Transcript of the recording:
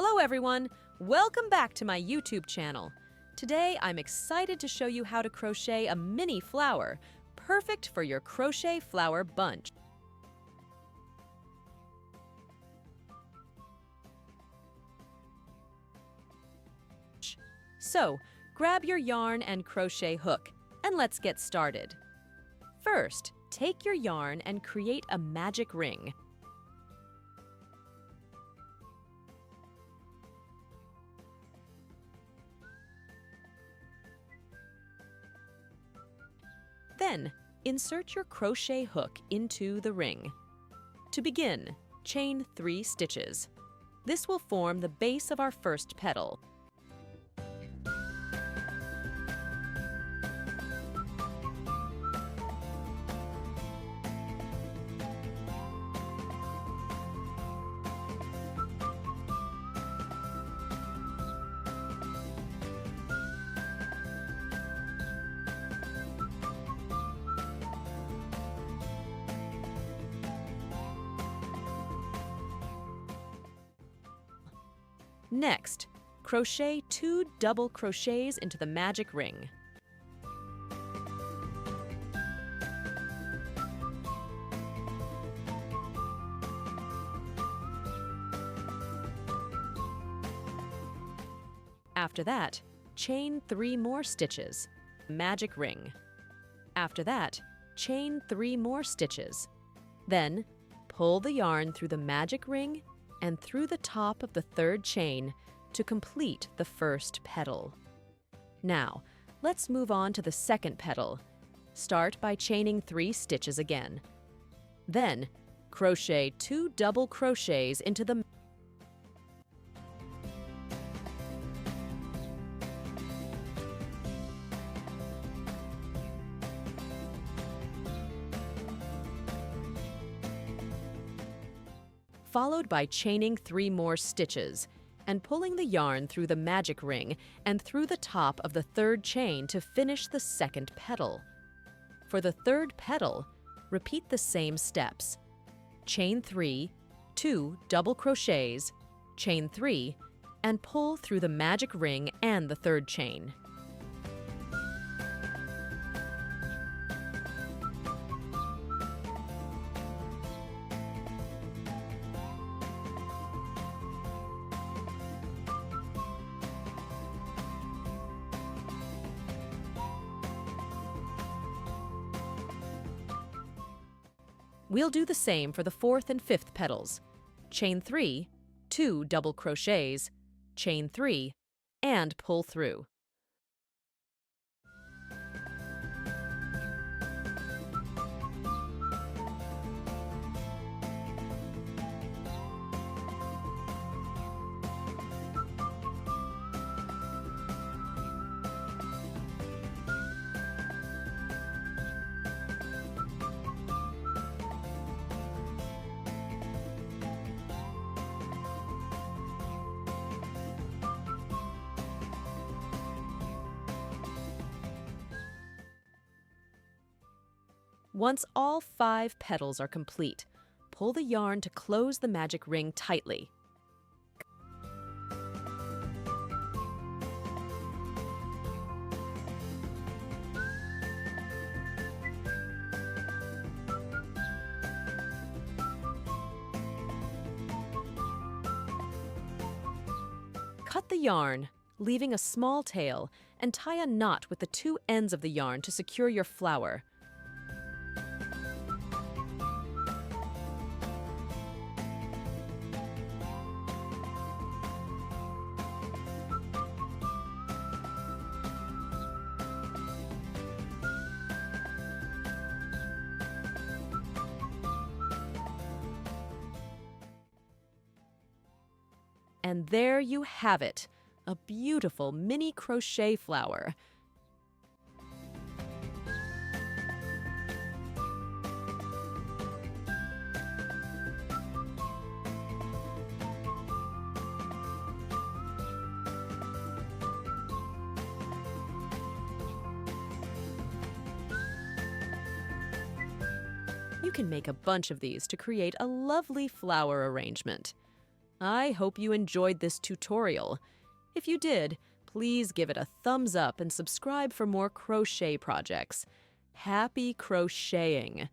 Hello everyone! Welcome back to my YouTube channel. Today I'm excited to show you how to crochet a mini flower, perfect for your crochet flower bunch. So, grab your yarn and crochet hook, and let's get started. First, take your yarn and create a magic ring. Then, insert your crochet hook into the ring. To begin, chain 3 stitches. This will form the base of our first petal. Next, crochet 2 double crochets into the magic ring. After that, chain 3 more stitches, magic ring. After that, chain 3 more stitches. Then, pull the yarn through the magic ring and through the top of the 3rd chain to complete the first petal. Now, let's move on to the 2nd petal. Start by chaining 3 stitches again. Then, crochet 2 double crochets into the followed by chaining 3 more stitches and pulling the yarn through the magic ring and through the top of the 3rd chain to finish the 2nd petal. For the 3rd petal, repeat the same steps. Chain 3, 2 double crochets, chain 3, and pull through the magic ring and the 3rd chain. We'll do the same for the 4th and 5th petals. Chain 3, 2 double crochets, chain 3, and pull through. Once all 5 petals are complete, pull the yarn to close the magic ring tightly. Cut the yarn, leaving a small tail, and tie a knot with the 2 ends of the yarn to secure your flower. And there you have it, a beautiful mini crochet flower. You can make a bunch of these to create a lovely flower arrangement. I hope you enjoyed this tutorial. If you did, please give it a thumbs up and subscribe for more crochet projects. Happy crocheting!